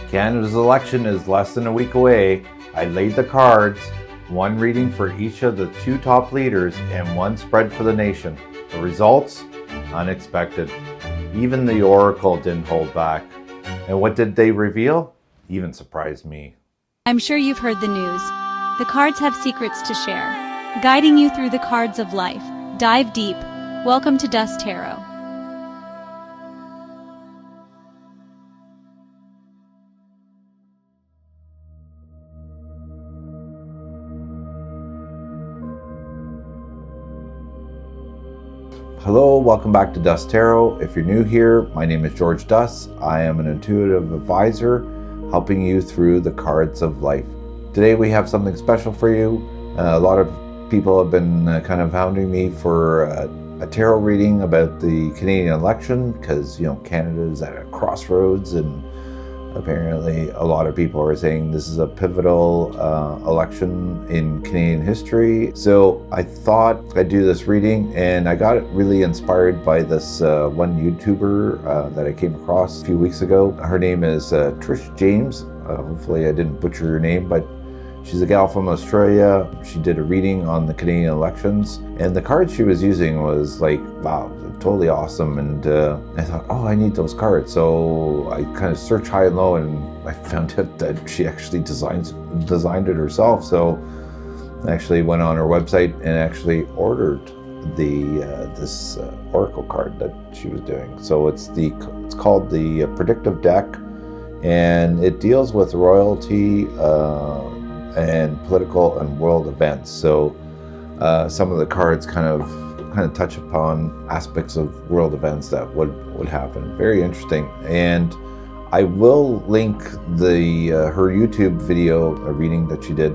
Canada's election is less than a week away. I laid the cards, one reading for each of the two top leaders and one spread for the nation. The results? Unexpected. Even the Oracle didn't hold back. And what did they reveal? Even surprised me. I'm sure you've heard the news. The cards have secrets to share, guiding you through the cards of life. Dive deep. Welcome to Dust Tarot. Hello, welcome back to Dust Tarot. If you're new here, my name is George Dust. I am an intuitive advisor helping you through the cards of life. Today we have something special for you. A lot of people have been kind of hounding me for a tarot reading about the Canadian election because, Canada is at a crossroads, and apparently a lot of people are saying this is a pivotal election in Canadian history. So I thought I'd do this reading, and I got really inspired by this one YouTuber that I came across a few weeks ago. Her name is Trish James. Hopefully I didn't butcher her name, but she's a gal from Australia. She did a reading on the Canadian elections, and the cards she was using was like, wow, totally awesome. And I thought, oh, I need those cards. So I kind of searched high and low, and I found out that she actually designed it herself. So I actually went on her website and actually ordered this oracle card that she was doing. So it's called the Predictive Deck, and it deals with royalty and political and world events. So some of the cards kind of touch upon aspects of world events that would happen. Very interesting. And I will link her YouTube video, a reading that she did.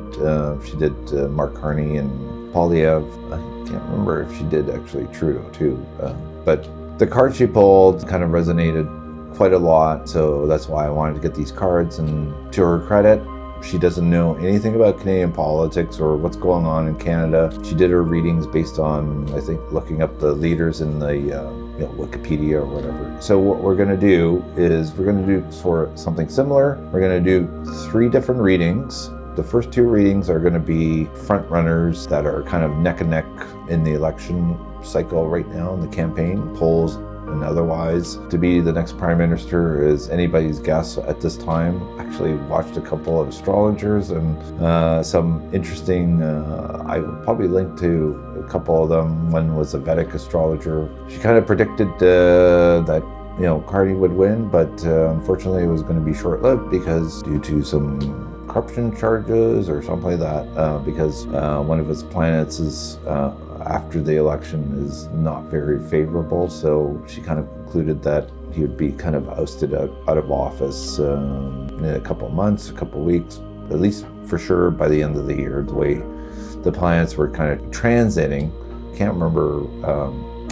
She did Mark Carney and Poilievre. I can't remember if she did actually Trudeau too. But the card she pulled kind of resonated quite a lot. So that's why I wanted to get these cards. And to her credit, she doesn't know anything about Canadian politics or what's going on in Canada. She did her readings based on, I think, looking up the leaders in the Wikipedia or whatever. So what we're going to do is we're going to do for something similar. We're going to do 3 different readings. The first 2 readings are going to be front runners that are kind of neck and neck in the election cycle right now in the campaign, polls and otherwise. To be the next prime minister is anybody's guess at this time. Actually watched a couple of astrologers and some interesting, I will probably link to a couple of them. One was a Vedic astrologer. She kind of predicted that Carney would win, but unfortunately it was going to be short-lived because due to some corruption charges or something like that, because one of his planets is after the election is not very favorable. So she kind of concluded that he would be kind of ousted out of office in a couple of months, a couple of weeks, at least for sure by the end of the year, the way the planets were kind of transiting. Can't remember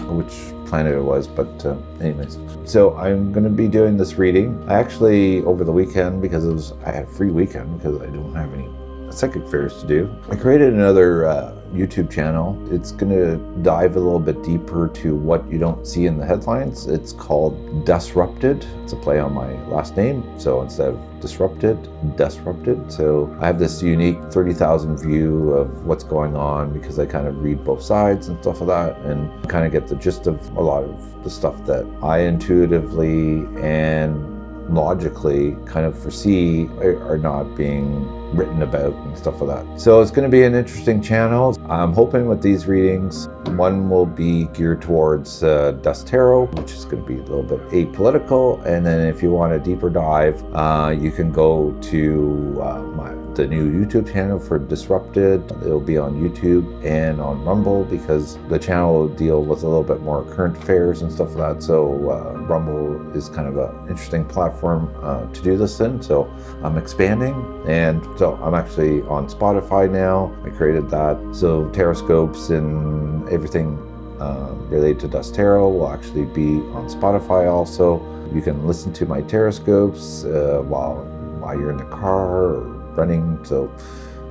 which planet it was, but anyways. So I'm going to be doing this reading. I actually, over the weekend, because I had a free weekend because I don't have any psychic fairs to do, I created another YouTube channel. It's going to dive a little bit deeper to what you don't see in the headlines. It's called Disrupted. It's a play on my last name. So instead of disrupted. So I have this unique 30,000 view of what's going on because I kind of read both sides and stuff like that, and kind of get the gist of a lot of the stuff that I intuitively and logically kind of foresee are not being written about and stuff like that. So it's going to be an interesting channel. I'm hoping with these readings, one will be geared towards Dust Tarot, which is going to be a little bit apolitical, and then if you want a deeper dive, you can go to the new YouTube channel for Disrupted. It'll be on YouTube and on Rumble because the channel will deal with a little bit more current affairs and stuff like that. So Rumble is kind of an interesting platform to do this in. So I'm expanding, and so I'm actually on Spotify now. I created that. So Tarotscopes and everything related to Dust Tarot will actually be on Spotify also. You can listen to my Tarotscopes while you're in the car or running, so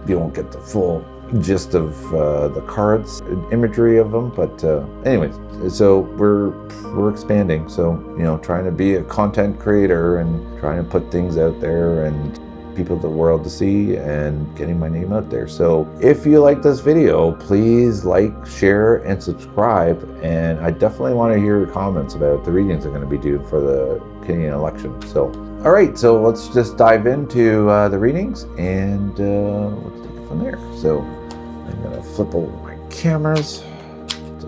you won't get the full gist of the cards, imagery of them. But anyways, So we're expanding. So, trying to be a content creator and trying to put things out there and people of the world to see and getting my name out there. So if you like this video, please like, share, and subscribe. And I definitely want to hear your comments about the readings I'm going to be doing for the Canadian election. So, all right, so let's just dive into the readings and let's take it from there. So I'm going to flip over my cameras. So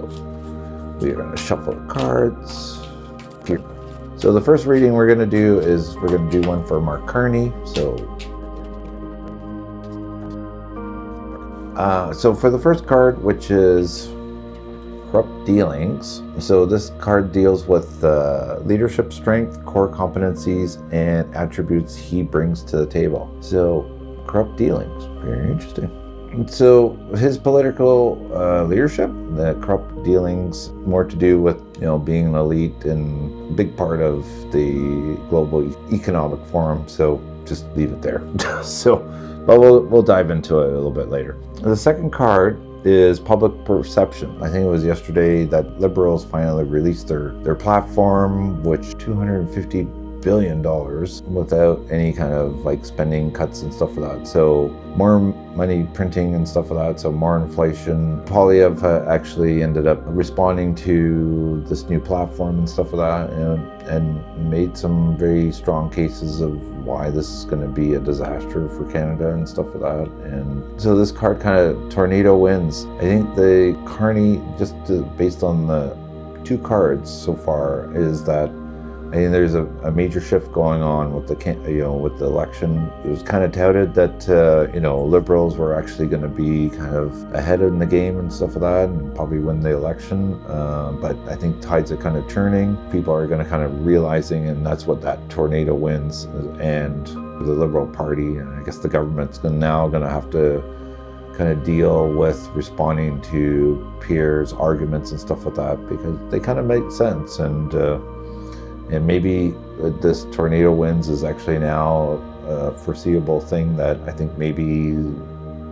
we're going to shuffle the cards here. So the first reading we're going to do is we're going to do one for Mark Carney. So for the first card, which is Corrupt Dealings. So this card deals with leadership strength, core competencies, and attributes he brings to the table. So corrupt dealings, very interesting. So his political leadership, the corrupt dealings, more to do with being an elite and a big part of the global economic forum. So just leave it there. But we'll dive into it a little bit later. The second card is public perception. I think it was yesterday that Liberals finally released their platform, which $250 billion without any kind of spending cuts and stuff like that. So more money printing and stuff like that. So more inflation. Poilievre actually ended up responding to this new platform and stuff like that, and made some very strong cases of why this is going to be a disaster for Canada and stuff like that. And so this card kind of tornado wins. I think the Carney, just based on the two cards so far, is that I think there's a major shift going on with with the election. It was kind of touted that Liberals were actually going to be kind of ahead in the game and stuff like that, and probably win the election. But I think tides are kind of turning. People are going to kind of realizing, and that's what that tornado wins. And the Liberal Party, and I guess the government's now going to have to kind of deal with responding to Pierre's arguments and stuff like that, because they kind of make sense. And maybe this tornado winds is actually now a foreseeable thing that I think maybe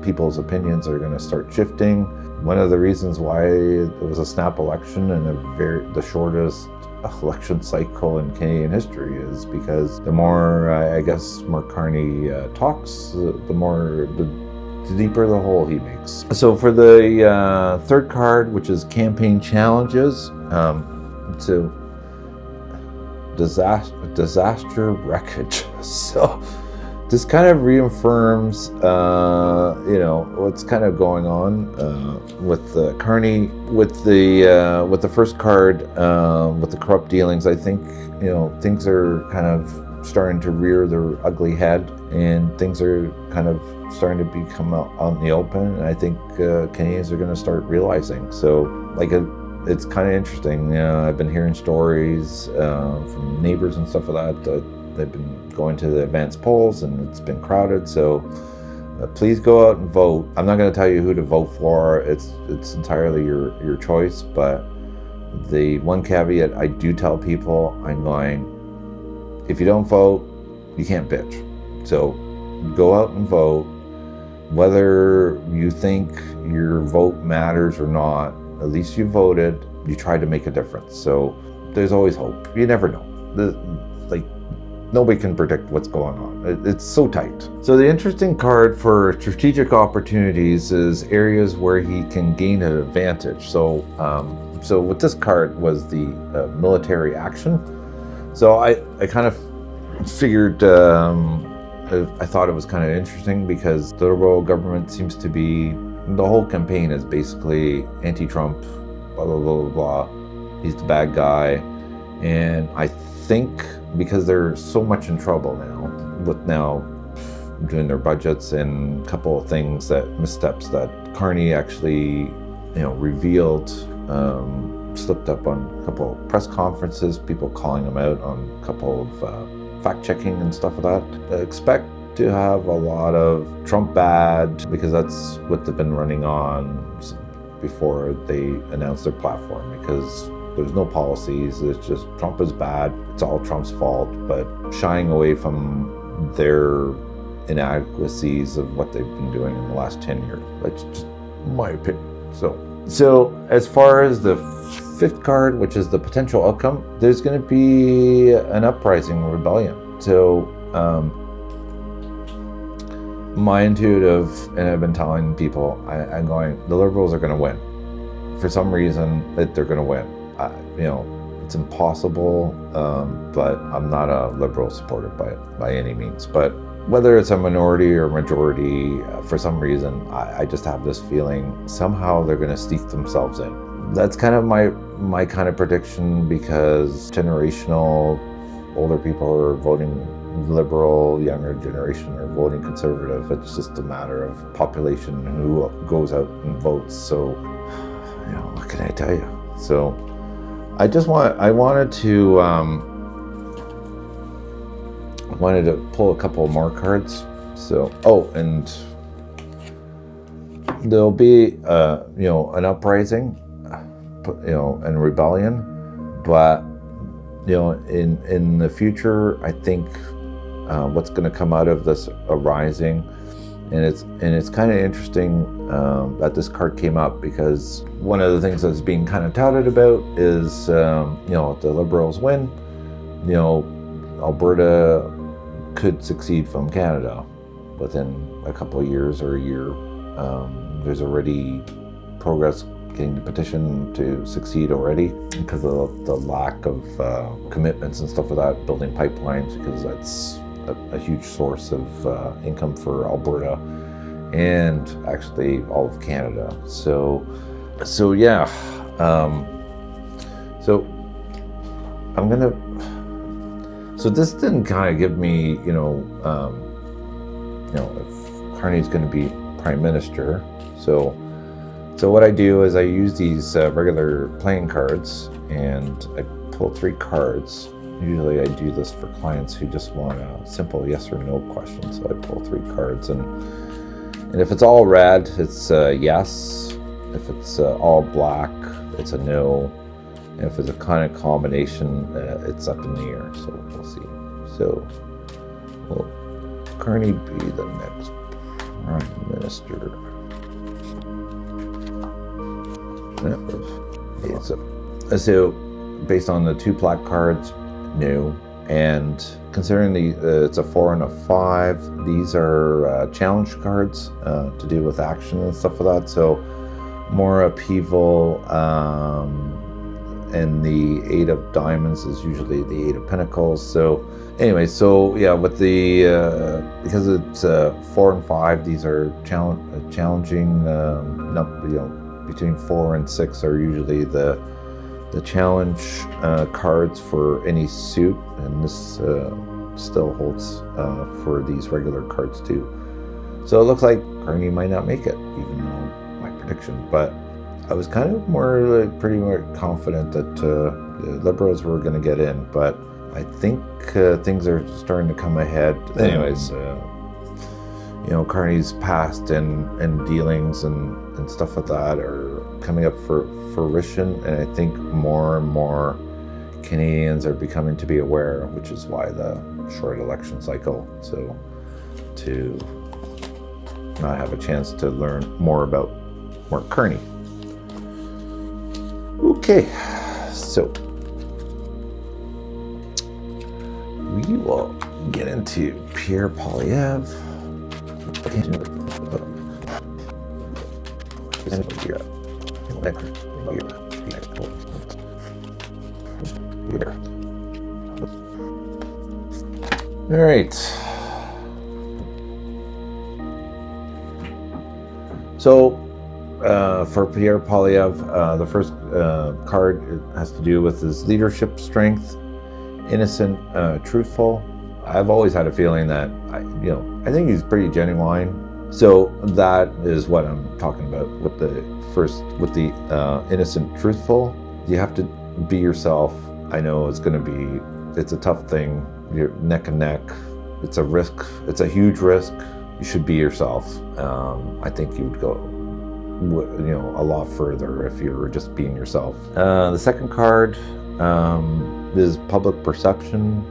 people's opinions are going to start shifting. One of the reasons why it was a snap election and the shortest election cycle in Canadian history is because the more, I guess, Mark Carney talks, the deeper the hole he makes. So for the third card, which is campaign challenges, disaster wreckage. So this kind of reaffirms what's kind of going on with the Carney, with the first card, with the corrupt dealings. I think things are kind of starting to rear their ugly head, and things are kind of starting to become out in the open, and I think Canadians are going to start realizing. So it's kind of interesting. I've been hearing stories from neighbors and stuff like that. They've been going to the advanced polls and it's been crowded. So please go out and vote. I'm not going to tell you who to vote for. It's entirely your choice. But the one caveat I do tell people, I'm going, if you don't vote, you can't bitch. So go out and vote. Whether you think your vote matters or not, at least you voted, you tried to make a difference. So there's always hope. You never know. Nobody can predict what's going on. It's so tight. So the interesting card for strategic opportunities is areas where he can gain an advantage. So with this card was the military action. So I kind of figured, I thought it was kind of interesting because the Liberal government seems to be, the whole campaign is basically anti-Trump, blah, blah, blah, blah, blah. He's the bad guy. And I think because they're so much in trouble now doing their budgets and a couple of missteps that Carney actually, revealed, slipped up on a couple of press conferences, people calling him out on a couple of fact-checking and stuff like that. Expect to have a lot of Trump bad, because that's what they've been running on before they announced their platform, because there's no policies. It's just Trump is bad. It's all Trump's fault, but shying away from their inadequacies of what they've been doing in the last 10 years. That's just my opinion. So as far as the fifth card, which is the potential outcome, there's going to be an uprising, rebellion. So my intuitive, and I've been telling people, I'm going, the Liberals are going to win. For some reason, that they're going to win. It's impossible, but I'm not a Liberal supporter by any means. But whether it's a minority or majority, for some reason, I just have this feeling somehow they're going to sneak themselves in. That's kind of my kind of prediction, because generational, older people are voting Liberal, younger generation are voting Conservative. It's just a matter of population who goes out and votes. So, what can I tell you? So, I wanted to pull a couple more cards. So, and there'll be an uprising, and rebellion, but in the future, I think what's going to come out of this arising, and it's kind of interesting that this card came up, because one of the things that's being kind of touted about is if the Liberals win, Alberta could succeed from Canada within a couple of years or a year. There's already progress getting the petition to succeed already, because of the lack of commitments and stuff like that, building pipelines, because that's a huge source of income for Alberta and actually all of Canada. So yeah. So I'm gonna. So this didn't kind of give me, if Carney's going to be Prime Minister. So what I do is I use these regular playing cards, and I pull 3 cards. Usually I do this for clients who just want a simple yes or no question. So I pull 3 cards, and if it's all red, it's a yes. If it's all black, it's a no. And if it's a kind of combination, it's up in the air. So we'll see. So will Carney be the next Prime Minister? So based on the 2 black cards, no. And considering it's a 4 and a 5, these are challenge cards to do with action and stuff like that. So more upheaval. And the 8 of diamonds is usually the 8 of pentacles. So anyway, with the because it's 4 and 5, these are challenging. Between 4 and 6 are usually the challenge cards for any suit, and this still holds for these regular cards too. So it looks like Carney might not make it, even though my prediction, but I was kind of pretty more confident that the Liberals were going to get in, but I think things are starting to come ahead. Anyways, Carney's past and dealings and stuff like that are coming up for fruition, and I think more and more Canadians are becoming to be aware, which is why the short election cycle, so to not have a chance to learn more about Mark Carney. Okay, so we will get into Pierre Poilievre. All right. So for Pierre Poilievre, the first card has to do with his leadership strength, innocent, truthful. I've always had a feeling that I think he's pretty genuine. So that is what I'm talking about with the innocent, truthful. You have to be yourself. I know it's a tough thing. You're neck and neck. It's a risk. It's a huge risk. You should be yourself. I think you would go a lot further if you were just being yourself. The second card is public perception.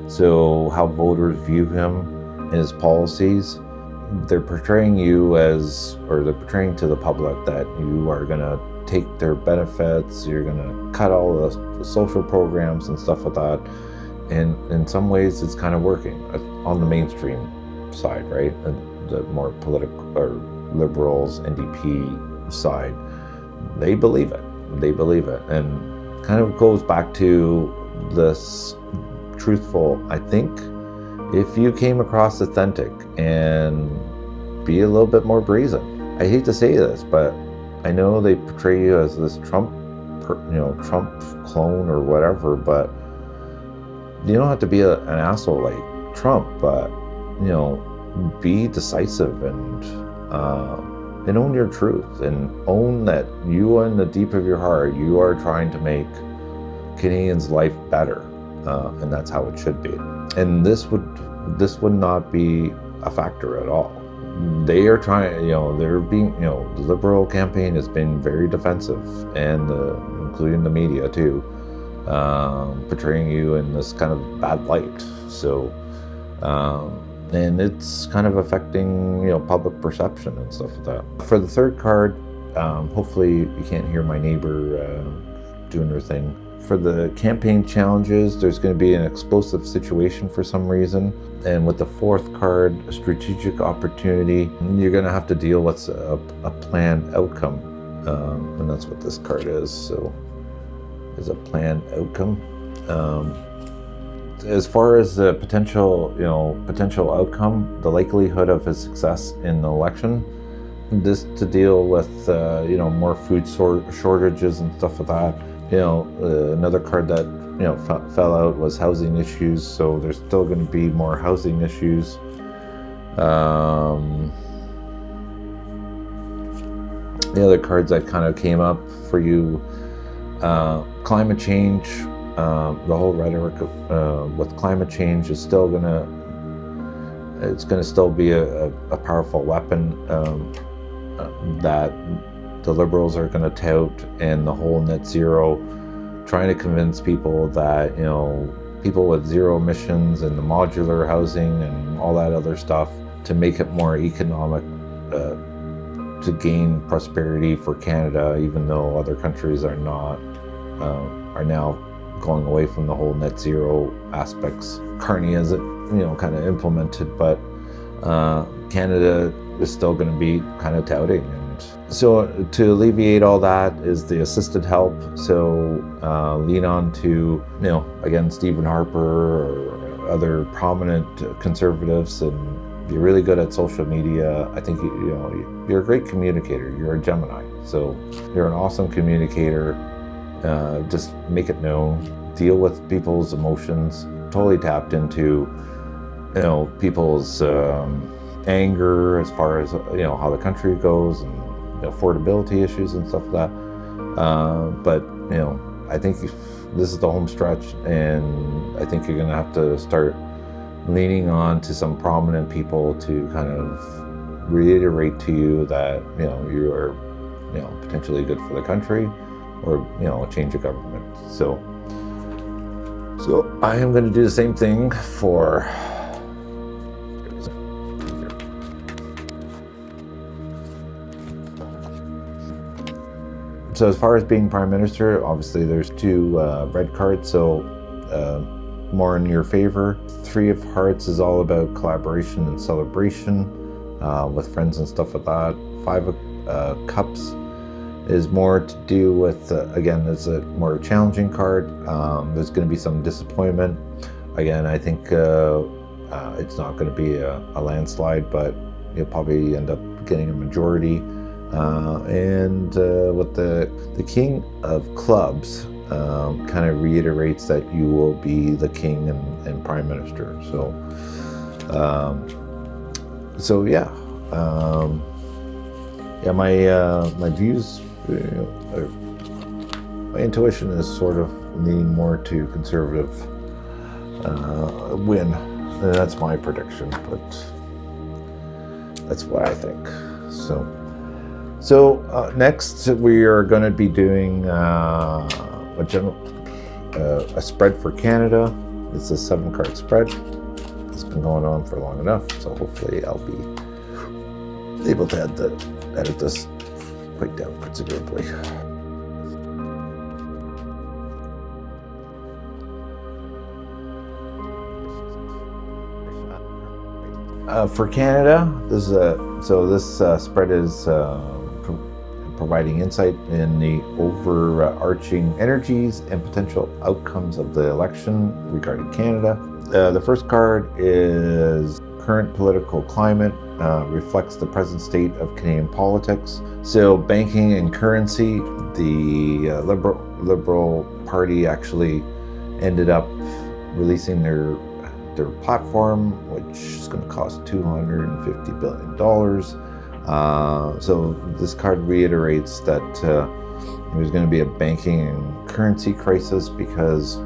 So how voters view him and his policies. They're portraying you they're portraying to the public that you are gonna take their benefits, you're going to cut all the social programs and stuff like that. And in some ways, it's kind of working on the mainstream side, right? The more political or liberals, NDP side, they believe it. They believe it. And kind of goes back to this truthful, I think, if you came across authentic and be a little bit more brazen. I hate to say this, but I know they portray you as this Trump clone or whatever, but you don't have to be an asshole like Trump, but be decisive and own your truth, and own that you, in the deep of your heart, you are trying to make Canadians' life better, and that's how it should be. And this would not be a factor at all. They are trying, they're being, the Liberal campaign has been very defensive, and including the media too, portraying you in this kind of bad light. So, and it's kind of affecting, public perception and stuff like that. For the third card, hopefully you can't hear my neighbor doing her thing. For the campaign challenges, there's going to be an explosive situation for some reason. And with the fourth card, strategic opportunity, you're going to have to deal with a planned outcome. And that's what this card is. So, is a planned outcome. As far as the potential outcome, the likelihood of his success in the election, this to deal with, more food shortages and stuff like that. Another card that, fell out was housing issues. So there's still going to be more housing issues. The other cards that kind of came up for you, climate change, the whole rhetoric with climate change is still it's going to still be a powerful weapon that the Liberals are going to tout, and the whole net zero, trying to convince people that, people with zero emissions and the modular housing and all that other stuff, to make it more economic, to gain prosperity for Canada, even though other countries are not, are now going away from the whole net zero aspects. Carney has it, kind of implemented, but Canada is still going to be kind of touting. And so to alleviate all that is the assisted help. So lean on to, again, Stephen Harper or other prominent conservatives, and you're really good at social media. I think you're a great communicator. You're a Gemini, so you're an awesome communicator. Just make it known. Deal with people's emotions. Totally tapped into, people's anger as far as how the country goes, and affordability issues and stuff like that. But I think this is the home stretch, and I think you're going to have to start leaning on to some prominent people to kind of reiterate to you that you are potentially good for the country, or a change of government. So I am going to do the same thing for So as far as being Prime Minister, obviously there's two red cards, so more in your favor. Three of Hearts is all about collaboration and celebration with friends and stuff like that. Five of Cups is more to do with, again, it's a more challenging card. There's going to be some disappointment. Again, I think it's not going to be a landslide, but you'll probably end up getting a majority. And with the King of Clubs kind of reiterates that you will be the King and Prime Minister. My views, my intuition is sort of leaning more to conservative win. And that's my prediction, but that's what I think. So next we are going to be doing a spread for Canada. It's a 7-card spread. It's been going on for long enough, so hopefully I'll be able to edit this quite down considerably. For Canada, this spread is providing insight in the overarching energies and potential outcomes of the election regarding Canada. The first card is current political climate, reflects the present state of Canadian politics. So banking and currency, the Liberal Party actually ended up releasing their platform, which is going to cost $250 billion. So this card reiterates that there's going to be a banking and currency crisis because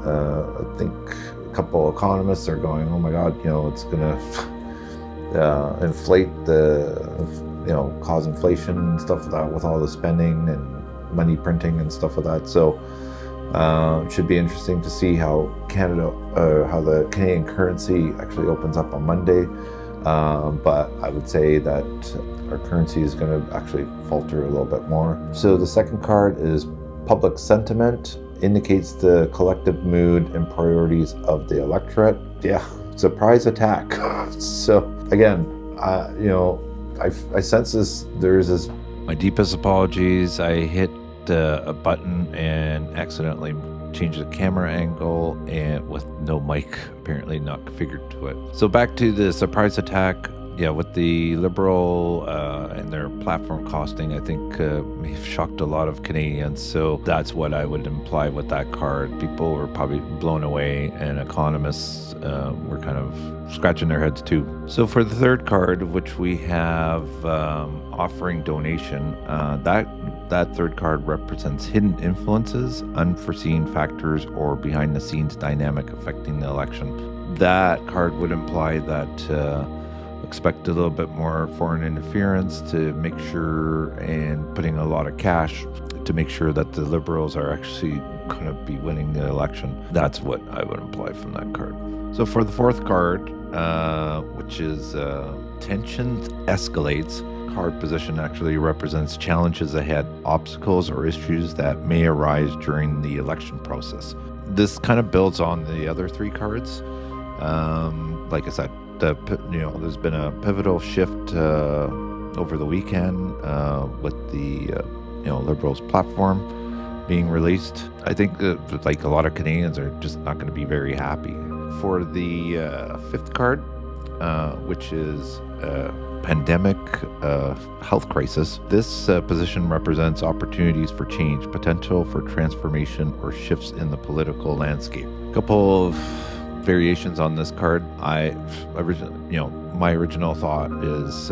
I think a couple economists are going, oh my God, it's going to inflate cause inflation and stuff like that with all the spending and money printing and stuff like that. So it should be interesting to see how the Canadian currency actually opens up on Monday. But I would say that our currency is going to actually falter a little bit more. So the second card is public sentiment, indicates the collective mood and priorities of the electorate. Yeah, surprise attack. So again, I sense this. My deepest apologies. I hit a button and accidentally changed the camera angle, and with no mic apparently not configured to it. So back to the surprise attack. Yeah, with the Liberal and their platform costing, I think may have shocked a lot of Canadians. So that's what I would imply with that card. People were probably blown away, and economists were kind of scratching their heads too. So for the third card, which we have offering donation, that third card represents hidden influences, unforeseen factors, or behind the scenes dynamic affecting the election. That card would imply that expect a little bit more foreign interference to make sure, and putting a lot of cash to make sure that the Liberals are actually going to be winning the election. That's what I would imply from that card. So for the fourth card, which is tensions escalates, card position actually represents challenges ahead, obstacles or issues that may arise during the election process. This kind of builds on the other three cards. Like I said, there's been a pivotal shift over the weekend with the Liberals platform being released. I think that like a lot of Canadians are just not going to be very happy. For the fifth card, which is pandemic health crisis, this position represents opportunities for change, potential for transformation, or shifts in the political landscape. A couple of variations on this card. My original thought is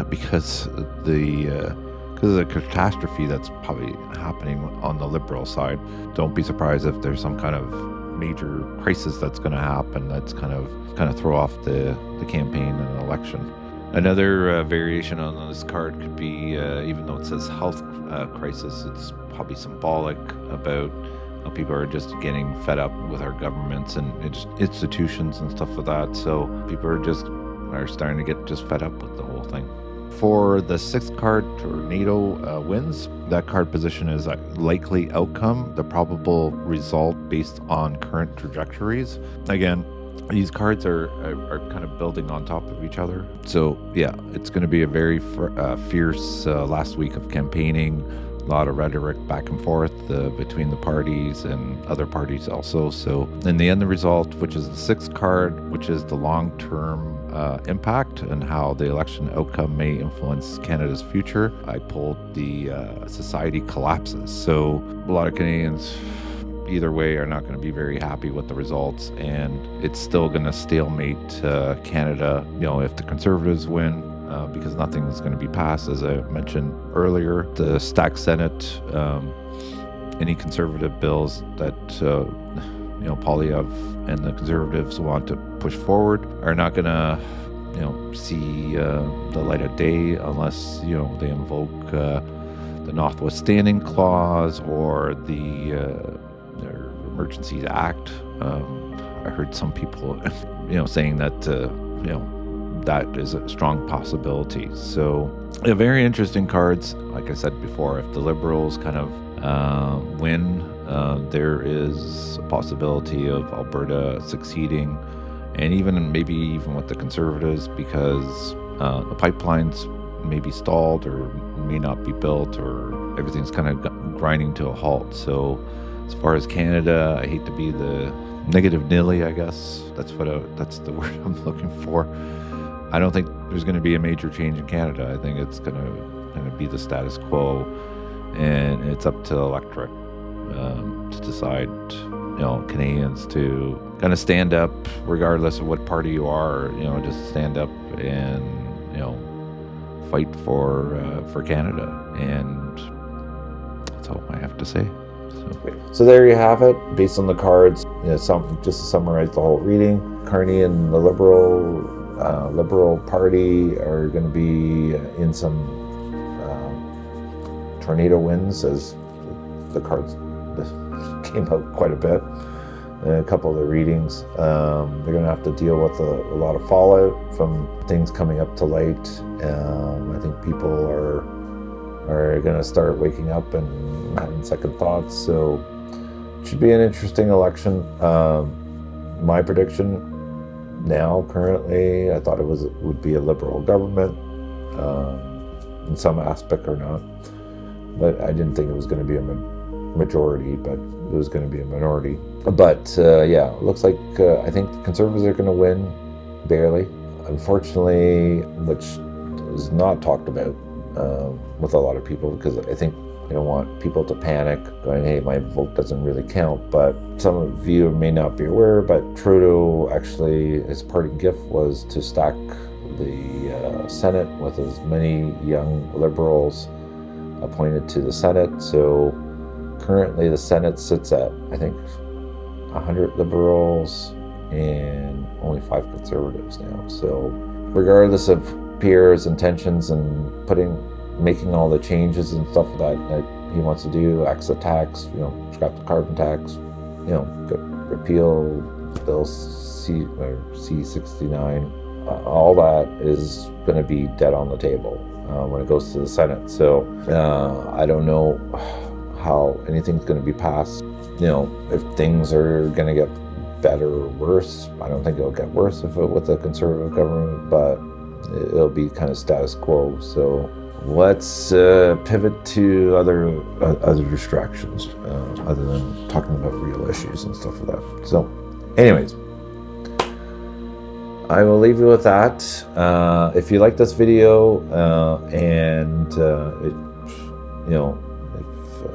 because of the catastrophe that's probably happening on the Liberal side, don't be surprised if there's some kind of major crisis that's going to happen that's kind of throw off the campaign and the election. Another variation on this card could be, even though it says health crisis, it's probably symbolic about how people are just getting fed up with our governments and institutions and stuff like that. So people are starting to get just fed up with the whole thing. For the sixth card, tornado winds, that card position is a likely outcome, the probable result based on current trajectories. Again, these cards are kind of building on top of each other. So yeah, it's going to be a very fierce last week of campaigning. A lot of rhetoric back and forth between the parties and other parties also. So in the end, the result, which is the sixth card, which is the long-term impact and how the election outcome may influence Canada's future, I pulled the society collapses. So a lot of Canadians either way are not going to be very happy with the results, and it's still going to stalemate Canada, if the Conservatives win, because nothing is going to be passed. As I mentioned earlier, the stacked Senate, any Conservative bills that Poilievre and the Conservatives want to push forward are not going to see the light of day unless they invoke the notwithstanding clause or their Emergencies Act. I heard some people saying that that is a strong possibility. So very interesting cards. Like I said before, if the Liberals kind of win, there is a possibility of Alberta succeeding and maybe even with the Conservatives, because the pipelines may be stalled or may not be built, or everything's kind of grinding to a halt. So as far as Canada, I hate to be the negative Nelly, I guess. That's the word I'm looking for. I don't think there's going to be a major change in Canada. I think it's going to be the status quo, and it's up to the electorate to decide, Canadians to kind of stand up regardless of what party you are, just stand up and, fight for Canada. And that's all I have to say. So there you have it. Based on the cards, just to summarize the whole reading, Carney and the Liberal Party are going to be in some tornado winds, as the cards came out quite a bit. A couple of the readings, they're going to have to deal with a lot of fallout from things coming up to light. I think people are going to start waking up and having second thoughts. So it should be an interesting election. My prediction now, currently, I thought it would be a Liberal government in some aspect or not, but I didn't think it was going to be a majority, but it was going to be a minority. But it looks like I think the Conservatives are going to win, barely. Unfortunately, which is not talked about with a lot of people, because I think I don't want people to panic going, hey, my vote doesn't really count. But some of you may not be aware, but Trudeau actually, his parting gift was to stack the Senate with as many young Liberals appointed to the Senate. So currently the Senate sits at, I think, 100 Liberals and only 5 Conservatives now. So regardless of Pierre's intentions and making all the changes and stuff that he wants to do, exit tax, scrap the carbon tax, repeal Bill C-69, all that is going to be dead on the table when it goes to the Senate. So I don't know how anything's going to be passed. If things are going to get better or worse. I don't think it'll get worse with a Conservative government, but it'll be kind of status quo. So let's pivot to other distractions other than talking about real issues and stuff like that. So anyways, I will leave you with that. If you like this video and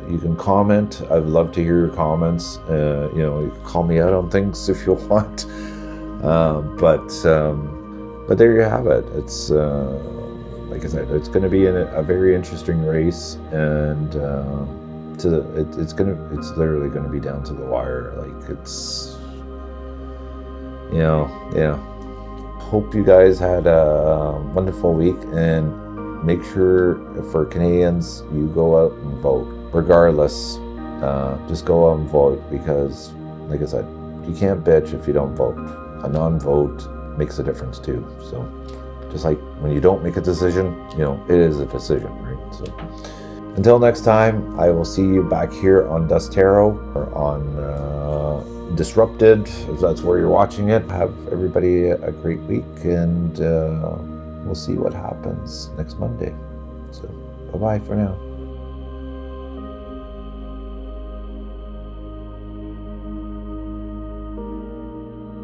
if you can comment, I'd love to hear your comments. You can call me out on things if you want. But there you have it. It's like I said, it's going to be a very interesting race, and it's literally going to be down to the wire. Like it's, Hope you guys had a wonderful week, and make sure for Canadians you go out and vote. Regardless, just go out and vote, because, like I said, you can't bitch if you don't vote. A non-vote makes a difference too. So just like when you don't make a decision, it is a decision, right? So until next time, I will see you back here on Dust Tarot or on Disrupted, if that's where you're watching it. Have everybody a great week, and we'll see what happens next Monday. So bye-bye for now.